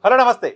Hello నమస్తే.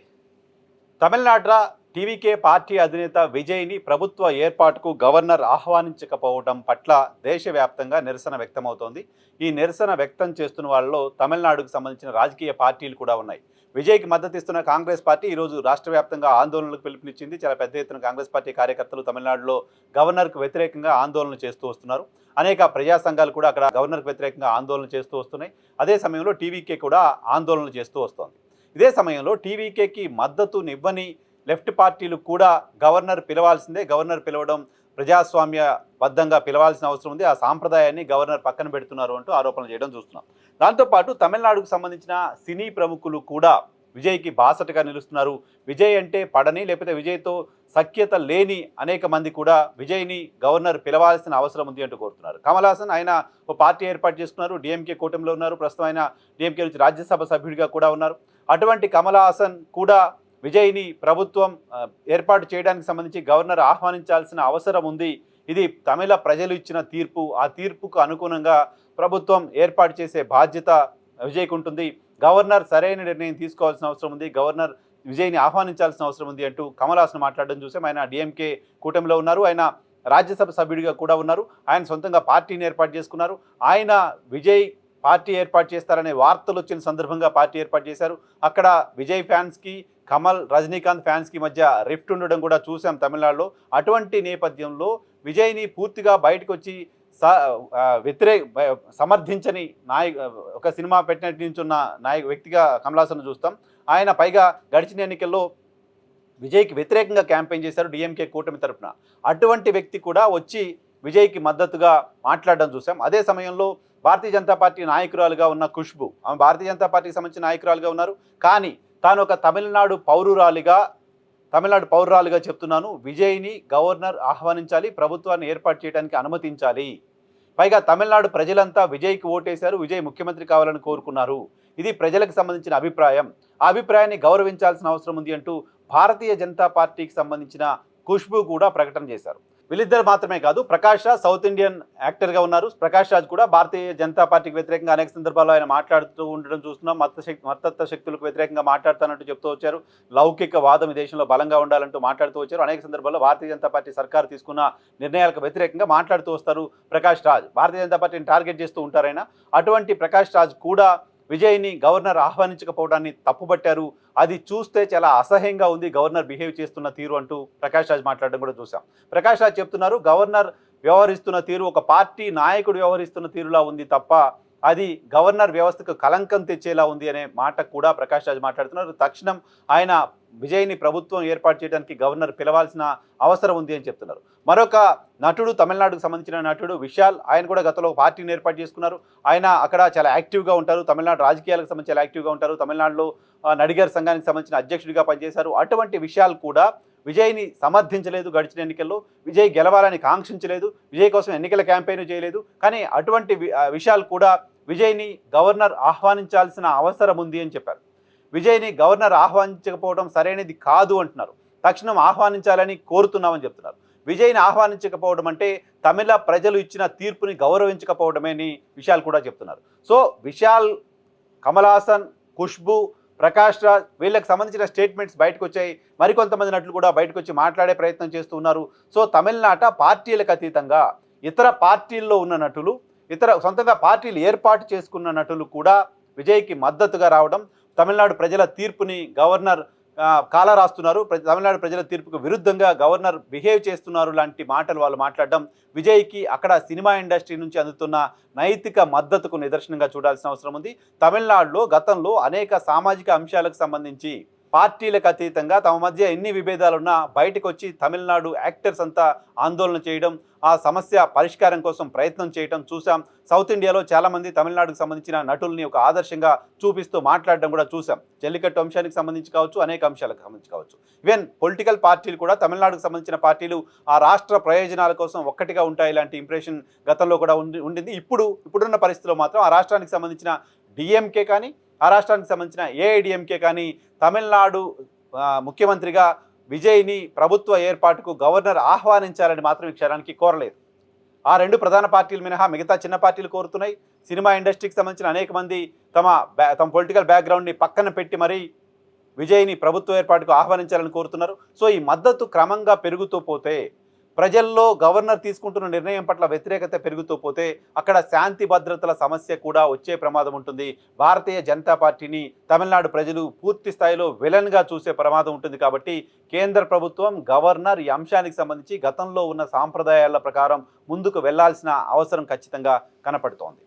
తమిళనాట TVK party అధినేత విజయ్ని ప్రభుత్వ ఏర్పాటుకు గవర్నర్ ఆహ్వానించకపోవడం పట్ల దేశవ్యాప్తంగా నిరసన వ్యక్తమవుతోంది. ఈ నిరసన వ్యక్తం చేస్తున్న వాళ్ళలో తమిళనాడుకు సంబంధించిన రాజకీయ పార్టీలు కూడా ఉన్నాయి. విజయ్కి మద్దతిస్తున్న కాంగ్రెస్ పార్టీ ఈరోజు రాష్ట్ర వ్యాప్తంగా ఆందోళనలకు పిలుపునిచ్చింది. చాలా పెద్ద ఎత్తున కాంగ్రెస్ పార్టీ కార్యకర్తలు తమిళనాడులో గవర్నర్కు వ్యతిరేకంగా ఆందోళన చేస్తూ వస్తున్నారు. అనేక ప్రజా సంఘాలు కూడా అక్కడ గవర్నర్కు వ్యతిరేకంగా ఆందోళన చేస్తూ వస్తున్నాయి. అదే సమయంలో టీవీకే కూడా ఆందోళన చేస్తూ వస్తోంది. ఇదే సమయంలో టీవీకేకి మద్దతునివ్వని లెఫ్ట్ పార్టీలు కూడా గవర్నర్ పిలవాల్సిందే, గవర్నర్ పిలవడం ప్రజాస్వామ్యబద్ధంగా పిలవాల్సిన అవసరం ఉంది, ఆ సాంప్రదాయాన్ని గవర్నర్ పక్కన పెడుతున్నారు అంటూ ఆరోపణలు చేయడం చూస్తున్నాం. దాంతోపాటు తమిళనాడుకు సంబంధించిన సినీ ప్రముఖులు కూడా విజయ్కి బాసటగా నిలుస్తున్నారు. విజయ్ అంటే పడని లేకపోతే విజయ్తో సఖ్యత లేని అనేక మంది కూడా విజయ్ని గవర్నర్ పిలవాల్సిన అవసరం ఉంది అంటూ కోరుతున్నారు. కమల్ హాసన్ ఆయన ఒక పార్టీ ఏర్పాటు చేసుకున్నారు, డిఎంకే కూటమిలో ఉన్నారు, ప్రస్తుతం ఆయన డిఎంకే నుంచి రాజ్యసభ సభ్యుడిగా కూడా ఉన్నారు. అటువంటి కమల్ హాసన్ కూడా విజయ్ని ప్రభుత్వం ఏర్పాటు చేయడానికి సంబంధించి గవర్నర్ ఆహ్వానించాల్సిన అవసరం ఉంది, ఇది తమిళ ప్రజలు ఇచ్చిన తీర్పు, ఆ తీర్పుకు అనుగుణంగా ప్రభుత్వం ఏర్పాటు చేసే బాధ్యత విజయ్కి ఉంటుంది, గవర్నర్ సరైన నిర్ణయం తీసుకోవాల్సిన అవసరం ఉంది, గవర్నర్ విజయ్ని ఆహ్వానించాల్సిన అవసరం ఉంది అంటూ కమల్ హాసన్ మాట్లాడడం చూసాం. ఆయన డిఎంకే కూటమిలో ఉన్నారు, ఆయన రాజ్యసభ సభ్యుడిగా కూడా ఉన్నారు, ఆయన సొంతంగా పార్టీని ఏర్పాటు చేసుకున్నారు. ఆయన విజయ్ పార్టీ ఏర్పాటు చేస్తారనే వార్తలు వచ్చిన సందర్భంగా పార్టీ ఏర్పాటు చేశారు. అక్కడ విజయ్ ఫ్యాన్స్కి కమల్ రజనీకాంత్ ఫ్యాన్స్కి మధ్య రిఫ్ట్ ఉండడం కూడా చూసాం తమిళనాడులో. అటువంటి నేపథ్యంలో విజయ్ని పూర్తిగా బయటకు వచ్చి సమర్థించని ఒక సినిమా పెట్టినట్టు నించున్న వ్యక్తిగా కమల్ హాసన్ చూస్తాం. ఆయన పైగా గడిచిన ఎన్నికల్లో విజయ్కి వ్యతిరేకంగా క్యాంపెయిన్ చేశారు డిఎంకే కూటమి తరఫున. అటువంటి వ్యక్తి కూడా వచ్చి విజయ్కి మద్దతుగా మాట్లాడడం చూసాం. అదే సమయంలో భారతీయ జనతా పార్టీ నాయకురాలుగా ఉన్న ఖుష్బు, ఆమె భారతీయ జనతా పార్టీకి సంబంధించిన నాయకురాలుగా ఉన్నారు, కానీ తాను ఒక తమిళనాడు పౌరురాలుగా చెప్తున్నాను, విజయ్ని గవర్నర్ ఆహ్వానించాలి, ప్రభుత్వాన్ని ఏర్పాటు చేయడానికి అనుమతించాలి, పైగా తమిళనాడు ప్రజలంతా విజయ్కి ఓటేశారు, విజయ్ ముఖ్యమంత్రి కావాలని కోరుకున్నారు, ఇది ప్రజలకు సంబంధించిన అభిప్రాయం, ఆ అభిప్రాయాన్ని గౌరవించాల్సిన అవసరం ఉంది అంటూ భారతీయ జనతా పార్టీకి సంబంధించిన ఖుష్బు కూడా ప్రకటన చేశారు. వీళ్ళిద్దరు మాత్రమే కాదు, ప్రకాష్ రాజ్ సౌత్ ఇండియన్ యాక్టర్గా ఉన్నారు. ప్రకాష్ రాజ్ కూడా భారతీయ జనతా పార్టీకి వ్యతిరేకంగా అనేక సందర్భాల్లో ఆయన మాట్లాడుతూ ఉండడం చూస్తున్నాం. మతత్వ శక్తులకు వ్యతిరేకంగా మాట్లాడుతానంటూ చెప్తూ వచ్చారు. లౌకిక వాదం ఈ దేశంలో బలంగా ఉండాలంటూ మాట్లాడుతూ వచ్చారు. అనేక సందర్భాల్లో భారతీయ జనతా పార్టీ సర్కారు తీసుకున్న నిర్ణయాలకు వ్యతిరేకంగా మాట్లాడుతూ వస్తారు ప్రకాష్ రాజ్. భారతీయ జనతా పార్టీని టార్గెట్ చేస్తూ ఉంటారైనా. అటువంటి ప్రకాష్ రాజ్ కూడా విజయ్ని గవర్నర్ ఆహ్వానించకపోవడాన్ని తప్పుపట్టారు. అది చూస్తే చాలా అసహ్యంగా ఉంది గవర్నర్ బిహేవ్ చేస్తున్న తీరు అంటూ ప్రకాష్ రాజ్ మాట్లాడడం కూడా చూసాం. ప్రకాష్ రాజ్ చెప్తున్నారు, గవర్నర్ వ్యవహరిస్తున్న తీరు ఒక పార్టీ నాయకుడు వ్యవహరిస్తున్న తీరులా ఉంది తప్ప అది గవర్నర్ వ్యవస్థకు కలంకం తెచ్చేలా ఉంది అనే మాట కూడా ప్రకాష్ రాజ్ మాట్లాడుతున్నారు. తక్షణం ఆయన విజయ్ని ప్రభుత్వం ఏర్పాటు చేయడానికి గవర్నర్ పిలవాల్సిన అవసరం ఉంది అని చెప్తున్నారు. మరొక నటుడు, తమిళనాడుకు సంబంధించిన నటుడు విశాల్, ఆయన కూడా గతంలో పార్టీని ఏర్పాటు చేసుకున్నారు. ఆయన అక్కడ చాలా యాక్టివ్గా ఉంటారు, తమిళనాడు రాజకీయాలకు సంబంధించి చాలా యాక్టివ్గా ఉంటారు. తమిళనాడులో నడిగర్ సంఘానికి సంబంధించిన అధ్యక్షుడిగా పనిచేశారు. అటువంటి విశాల్ కూడా విజయ్ని సమర్థించలేదు, గడిచిన ఎన్నికల్లో విజయ్ గెలవాలని కాంక్షించలేదు, విజయ్ కోసం ఎన్నికల క్యాంపెయిన్ చేయలేదు. కానీ అటువంటి విశాల్ కూడా విజయ్ని గవర్నర్ ఆహ్వానించాల్సిన అవసరం ఉంది అని చెప్పారు. విజయ్ని గవర్నర్ ఆహ్వానించకపోవడం సరైనది కాదు అంటున్నారు. తక్షణం ఆహ్వానించాలని కోరుతున్నామని చెప్తున్నారు. విజయ్ని ఆహ్వానించకపోవడం అంటే తమిళ ప్రజలు ఇచ్చిన తీర్పుని గౌరవించకపోవడమే అని విశాల్ కూడా చెప్తున్నారు. సో విశాల్, కమల్ హాసన్, ఖుష్బు, ప్రకాష్ రాజ్ వీళ్ళకి సంబంధించిన స్టేట్మెంట్స్ బయటకు వచ్చాయి. మరికొంతమంది నటులు కూడా బయటకు వచ్చి మాట్లాడే ప్రయత్నం చేస్తూ ఉన్నారు. సో తమిళనాట పార్టీలకు అతీతంగా ఇతర పార్టీల్లో ఉన్న నటులు, ఇతర సొంతంగా పార్టీలు ఏర్పాటు చేసుకున్న నటులు కూడా విజయ్కి మద్దతుగా రావడం, తమిళనాడు ప్రజల తీర్పుని గవర్నర్ కాలరాస్తున్నారు, తమిళనాడు ప్రజల తీర్పుకు విరుద్ధంగా గవర్నర్ బిహేవ్ చేస్తున్నారు లాంటి మాటలు వాళ్ళు మాట్లాడడం విజయ్కి అక్కడ సినిమా ఇండస్ట్రీ నుంచి అందుతున్న నైతిక మద్దతుకు నిదర్శనంగా చూడాల్సిన అవసరం ఉంది. తమిళనాడులో గతంలో అనేక సామాజిక అంశాలకు సంబంధించి పార్టీలకు అతీతంగా తమ మధ్య ఎన్ని విభేదాలున్నా బయటకు వచ్చి తమిళనాడు యాక్టర్స్ అంతా ఆందోళన చేయడం, ఆ సమస్య పరిష్కారం కోసం ప్రయత్నం చేయడం చూసాం. సౌత్ ఇండియాలో చాలామంది తమిళనాడుకు సంబంధించిన నటుల్ని ఒక ఆదర్శంగా చూపిస్తూ మాట్లాడడం కూడా చూసాం. జల్లికట్టు అంశానికి సంబంధించి కావచ్చు, అనేక అంశాలకు సంబంధించి కావచ్చు. ఈవెన్ పొలిటికల్ పార్టీలు కూడా తమిళనాడుకు సంబంధించిన పార్టీలు ఆ రాష్ట్ర ప్రయోజనాల కోసం ఒక్కటిగా ఉంటాయి ఇలాంటి ఇంప్రెషన్ గతంలో కూడా ఉండింది. ఇప్పుడున్న పరిస్థితిలో మాత్రం ఆ రాష్ట్రానికి సంబంధించిన డిఎంకే కానీ, ఆ రాష్ట్రానికి సంబంధించిన ఏఐడిఎంకే కానీ తమిళనాడు ముఖ్యమంత్రిగా విజయ్ని ప్రభుత్వ ఏర్పాటుకు గవర్నర్ ఆహ్వానించాలని మాత్రం ఈ క్షణానికి కోరలేదు. ఆ రెండు ప్రధాన పార్టీలు మినహా మిగతా చిన్న పార్టీలు కోరుతున్నాయి. సినిమా ఇండస్ట్రీకి సంబంధించిన అనేక మంది తమ పొలిటికల్ బ్యాక్గ్రౌండ్ని పక్కన పెట్టి మరీ విజయ్ని ప్రభుత్వ ఏర్పాటుకు ఆహ్వానించాలని కోరుతున్నారు. సో ఈ మద్దతు క్రమంగా పెరుగుతూ పోతే, ప్రజల్లో గవర్నర్ తీసుకుంటున్న నిర్ణయం పట్ల వ్యతిరేకత పెరుగుతూ పోతే అక్కడ శాంతి భద్రతల సమస్య కూడా వచ్చే ప్రమాదం ఉంటుంది. భారతీయ జనతా పార్టీని తమిళనాడు ప్రజలు పూర్తి స్థాయిలో విలన్గా చూసే ప్రమాదం ఉంటుంది. కాబట్టి కేంద్ర ప్రభుత్వం, గవర్నర్ ఈ అంశానికి సంబంధించి గతంలో ఉన్న సాంప్రదాయాల ప్రకారం ముందుకు వెళ్లాల్సిన అవసరం ఖచ్చితంగా కనపడుతోంది.